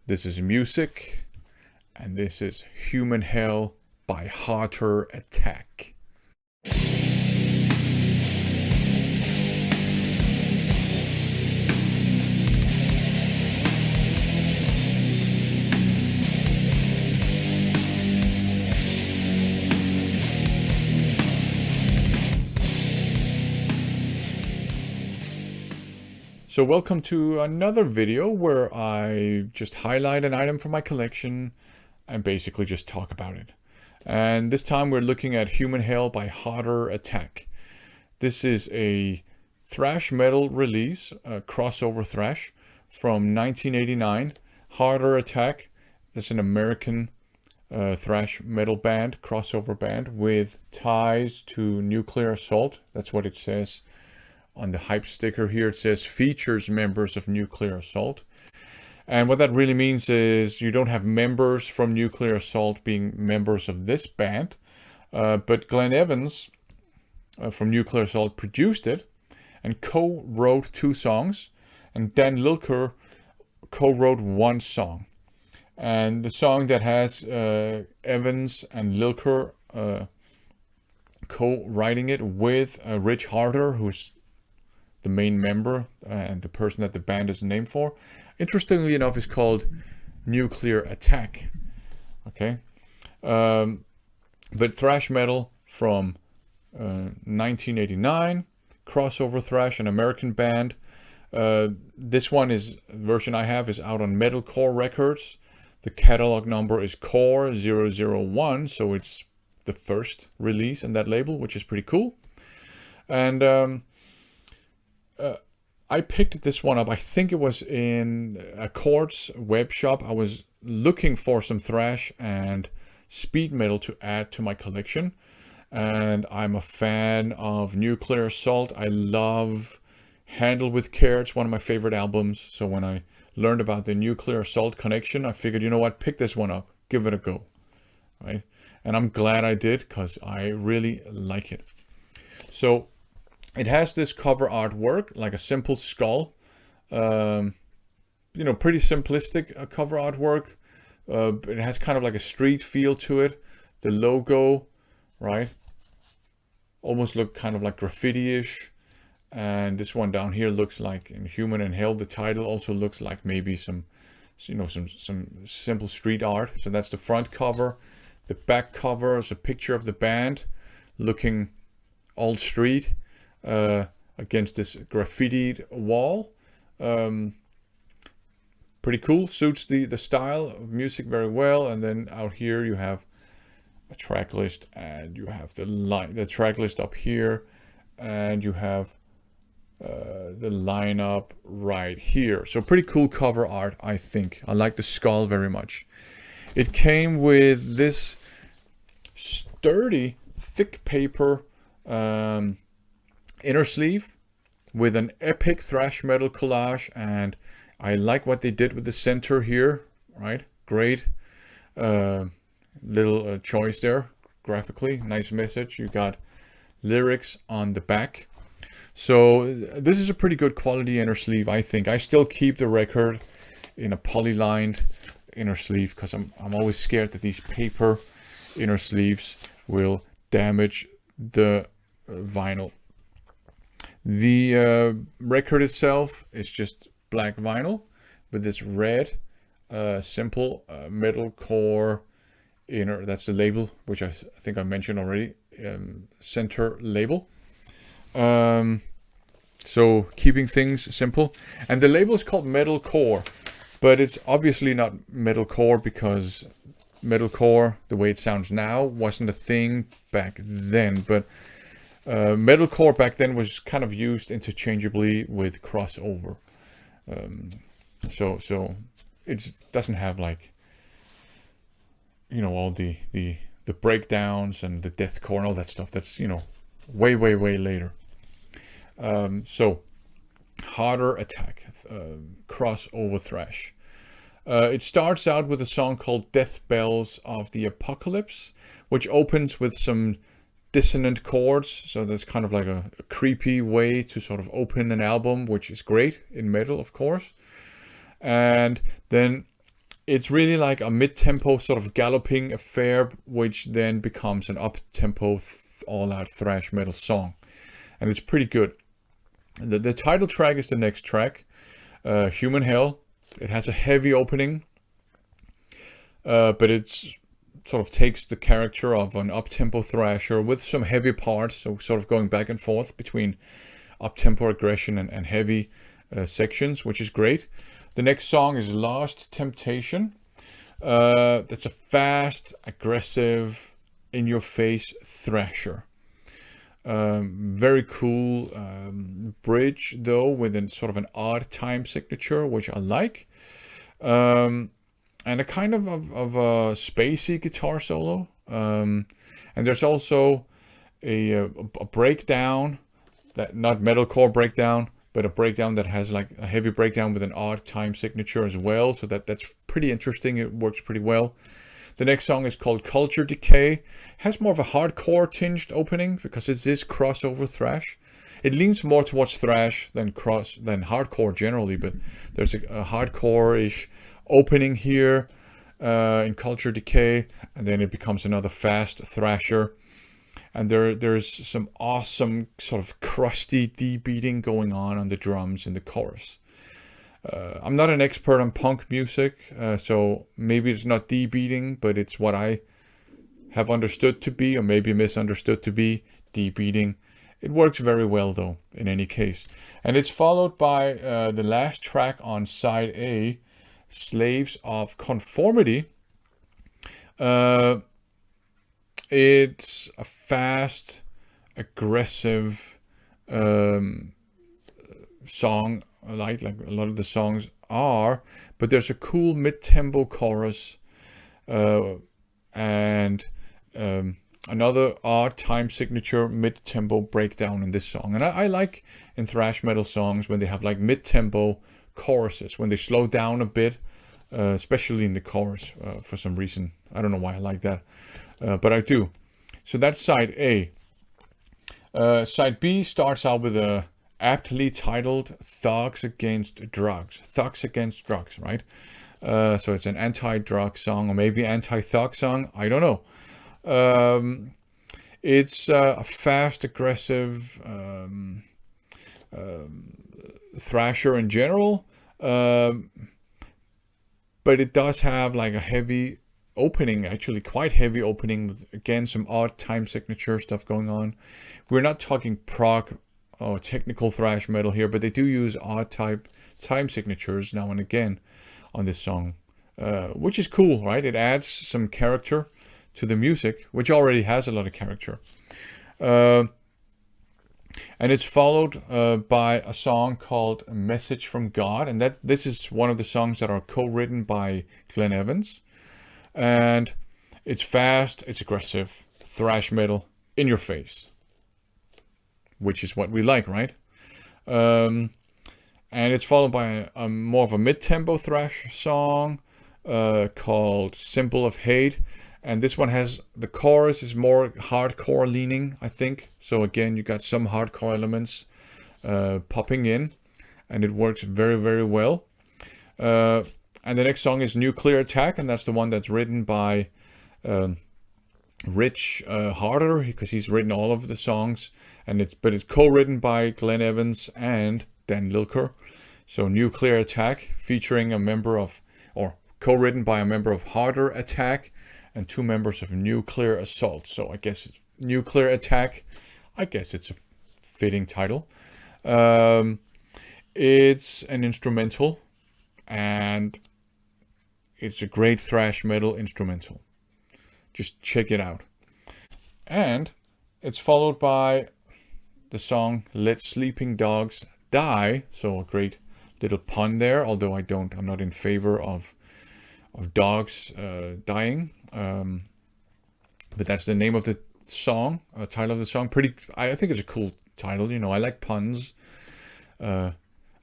This is music, and this is Human Hell by Harter Attack. So welcome to another video where I just highlight an item from my collection and basically just talk about it. And this time we're looking at Human Hell by Harter Attack. This is a thrash metal release, a crossover thrash from 1989. Harter Attack, that's an American thrash metal band, crossover band with ties to Nuclear Assault. That's what it says. On the hype sticker here, it says features members of Nuclear Assault. And what that really means is you don't have members from Nuclear Assault being members of this band. But Glenn Evans from Nuclear Assault produced it and co-wrote 2 songs. And Dan Lilker co-wrote 1 song. And the song that has Evans and Lilker co-writing it with Rich Harter, who's the main member and the person that the band is named for, interestingly enough, is called Nuclear Attack. Okay, but thrash metal from 1989, crossover thrash, an American band. This one is version I have is out on Metalcore Records. The catalog number is Core 001, so it's the first release in that label, which is pretty cool. And I picked this one up. I think it was in a Chords web shop. I was looking for some thrash and speed metal to add to my collection. And I'm a fan of Nuclear Assault. I love Handle with Care. It's one of my favorite albums. So when I learned about the Nuclear Assault connection, I figured, you know what, pick this one up. Give it a go. Right? And I'm glad I did because I really like it. So it has this cover artwork, like a simple skull. Pretty simplistic cover artwork. It has kind of like a street feel to it. The logo, right? Almost look kind of like graffiti-ish. And this one down here looks like in Human and Hell. The title also looks like maybe some simple street art. So that's the front cover. The back cover is a picture of the band looking all street. Against this graffitied wall. Pretty cool, suits the style of music very well. And then out here you have a track list, and you have the track list up here, and you have the lineup right here. So pretty cool cover art, I think. I like the skull very much. It came with this sturdy, thick paper inner sleeve with an epic thrash metal collage, and I like what they did with the center here, right? Great little choice there graphically, nice message. You got lyrics on the back. So this is a pretty good quality inner sleeve, I think. I still keep the record in a polylined inner sleeve because I'm always scared that these paper inner sleeves will damage the vinyl. The record itself is just black vinyl with this red simple metalcore inner, that's the label, which I think I mentioned already, center label. So keeping things simple. And the label is called metalcore, but it's obviously not metalcore because metalcore, the way it sounds now, wasn't a thing back then. But metalcore back then was kind of used interchangeably with crossover. So it doesn't have like, all the breakdowns and the deathcore and all that stuff. That's, way later. So Harter Attack, crossover thrash. It starts out with a song called Death Bells of the Apocalypse, which opens with some dissonant chords. So that's kind of like a creepy way to sort of open an album, which is great in metal, of course. And then it's really like a mid-tempo sort of galloping affair, which then becomes an up-tempo all-out thrash metal song. And it's pretty good. The title track is the next track, Human Hell. It has a heavy opening, but it's sort of takes the character of an up-tempo thrasher with some heavy parts, so sort of going back and forth between up-tempo aggression and heavy sections, which is great. The next song is Lost Temptation. That's a fast, aggressive, in-your-face thrasher. Very cool bridge, though, with a sort of an odd time signature, which I like. And a kind of a spacey guitar solo. And there's also a breakdown, that not metalcore breakdown, but a breakdown that has like a heavy breakdown with an odd time signature as well. So that's pretty interesting. It works pretty well. The next song is called Culture Decay. It has more of a hardcore tinged opening because it is crossover thrash. It leans more towards thrash than hardcore generally, but there's a hardcore-ish opening here in Culture Decay, and then it becomes another fast thrasher. And there's some awesome sort of crusty D beating going on the drums in the chorus. I'm not an expert on punk music, so maybe it's not D beating, but it's what I have understood to be, or maybe misunderstood to be, D beating. It works very well though, in any case. And it's followed by the last track on side A, Slaves of Conformity. It's a fast, aggressive song, like a lot of the songs are, but there's a cool mid-tempo chorus and another odd time signature mid-tempo breakdown in this song. And I like in thrash metal songs when they have like mid-tempo choruses, when they slow down a bit, especially in the chorus for some reason. I don't know why I like that, but I do. So that's side A. Side B starts out with a aptly titled Thugs Against Drugs. Thugs Against Drugs, right? So it's an anti-drug song, or maybe anti-thug song. I don't know. It's a fast, aggressive thrasher in general. But it does have like a heavy opening, actually quite heavy opening, with again some odd time signature stuff going on. We're not talking prog or technical thrash metal here, but they do use odd type time signatures now and again on this song, which is cool, right? It adds some character to the music, which already has a lot of character. And it's followed by a song called Message from God, and this is one of the songs that are co-written by Glenn Evans. And it's fast, it's aggressive, thrash metal, in your face, which is what we like, right? And it's followed by a more of a mid-tempo thrash song called Symbol of Hate. And this one has, the chorus is more hardcore leaning, I think. So again, you got some hardcore elements popping in, and it works very, very well. And the next song is Nuclear Attack, and that's the one that's written by Rich Harter, because he's written all of the songs, but it's co-written by Glenn Evans and Dan Lilker. So Nuclear Attack, featuring a member of, or co-written by a member of Harter Attack and two members of Nuclear Assault. So I guess it's Nuclear Attack. I guess it's a fitting title. It's an instrumental, and it's a great thrash metal instrumental. Just check it out. And it's followed by the song Let Sleeping Dogs Die. So a great little pun there, although I'm not in favor of dogs dying. But that's the name of the song, title of the song. I think it's a cool title. You know, I like puns. I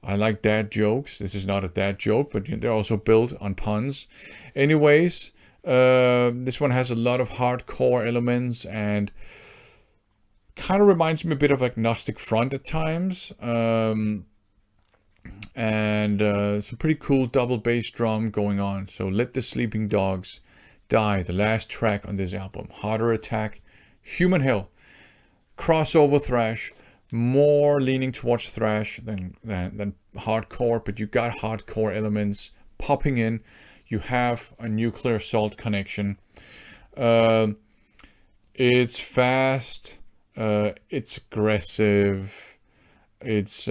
like dad jokes. This is not a dad joke, but they're also built on puns. Anyways, this one has a lot of hardcore elements and kind of reminds me a bit of Agnostic Front at times. and some pretty cool double bass drum going on. So Let the Sleeping Dogs Die, the last track on this album. Harter Attack, Human Hell, crossover thrash, more leaning towards thrash than hardcore, but you got hardcore elements popping in. You have a Nuclear Assault connection. It's fast, it's aggressive, it's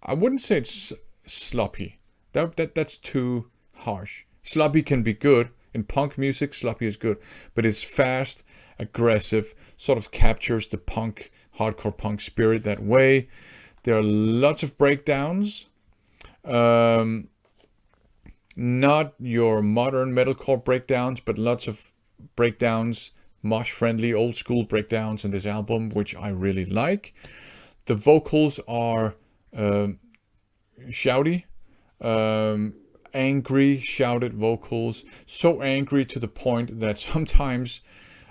I wouldn't say it's sloppy. That's too harsh. Sloppy can be good. In punk music, sloppy is good. But it's fast, aggressive, sort of captures the punk, hardcore punk spirit that way. There are lots of breakdowns. Not your modern metalcore breakdowns, but lots of breakdowns, mosh-friendly, old-school breakdowns in this album, which I really like. The vocals are shouty, angry, shouted vocals. So angry to the point that sometimes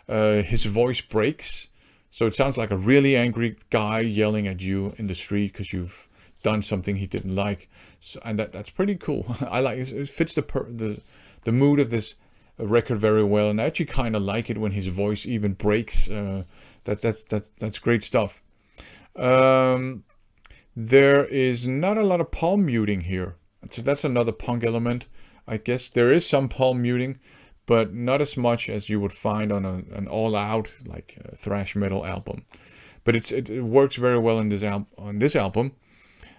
his voice breaks. So it sounds like a really angry guy yelling at you in the street because you've done something he didn't like. So, and that's pretty cool. I like it. It fits the mood of this record very well, and I actually kind of like it when his voice even breaks. That's great stuff. There is not a lot of palm muting here. So that's another punk element, I guess. There is some palm muting, but not as much as you would find on an all-out like thrash metal album. But it works very well in this album.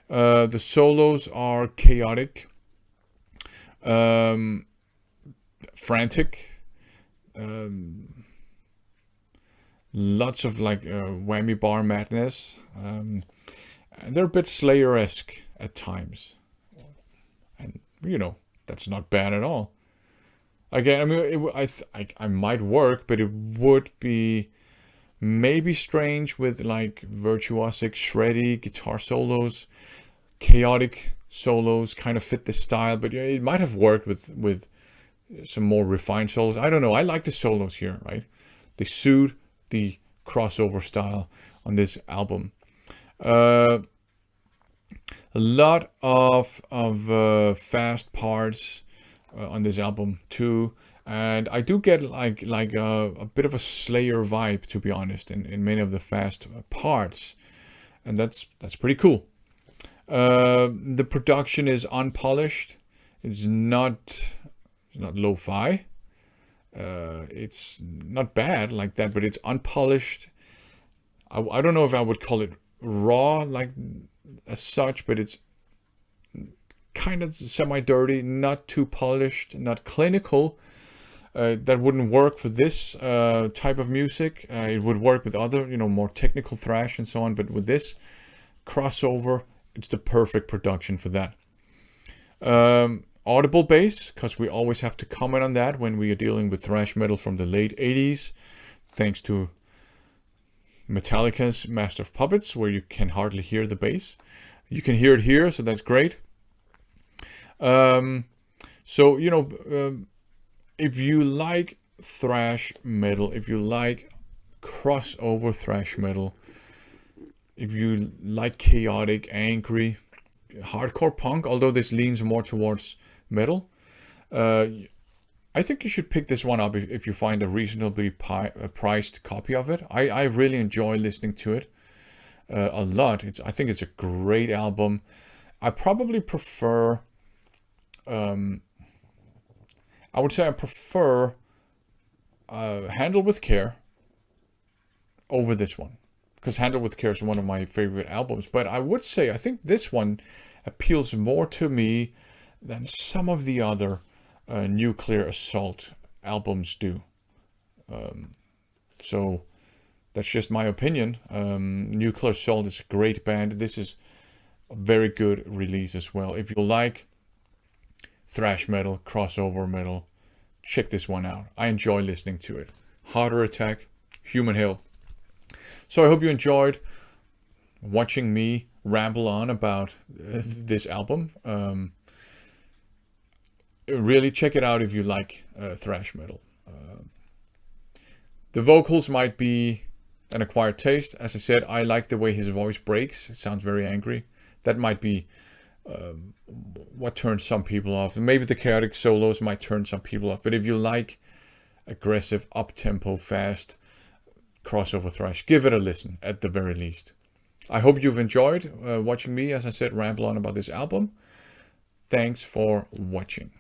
The solos are chaotic, frantic, lots of like whammy bar madness. And they're a bit Slayer-esque at times. And, you know, that's not bad at all. Again, I mean, I might work, but it would be maybe strange with like virtuosic, shreddy guitar solos. Chaotic solos kind of fit the style, but it might have worked with some more refined solos. I don't know. I like the solos here, right? They suit the crossover style on this album. A lot of fast parts on this album too, and I do get like a bit of a Slayer vibe, to be honest, in many of the fast parts, and that's pretty cool. The production is unpolished. It's not lo-fi. It's not bad like that, but it's unpolished. I don't know if I would call it raw like as such, but it's kind of semi-dirty, not too polished, not clinical. That wouldn't work for this type of music. It would work with other, more technical thrash and so on, but with this crossover, it's the perfect production for that. Audible bass, because we always have to comment on that when we are dealing with thrash metal from the late 80s, thanks to Metallica's Master of Puppets, where you can hardly hear the bass. You can hear it here, so that's great. So, if you like thrash metal, if you like crossover thrash metal, if you like chaotic, angry, hardcore punk, although this leans more towards metal, I think you should pick this one up if you find a reasonably priced copy of it. I really enjoy listening to it a lot. I think it's a great album. I probably prefer, I would say I prefer Handle with Care over this one, because Handle with Care is one of my favorite albums. But I would say I think this one appeals more to me than some of the other Nuclear Assault albums do. So that's just my opinion. Nuclear Assault is a great band. This is a very good release as well. If you like thrash metal, crossover metal, check this one out. I enjoy listening to it. Harter Attack, Human Hell. So I hope you enjoyed watching me ramble on about this album. Really check it out if you like thrash metal. The vocals might be an acquired taste. As I said, I like the way his voice breaks. It sounds very angry. That might be what turns some people off. Maybe the chaotic solos might turn some people off. But if you like aggressive, up-tempo, fast crossover thrash, give it a listen at the very least. I hope you've enjoyed watching me, as I said, ramble on about this album. Thanks for watching.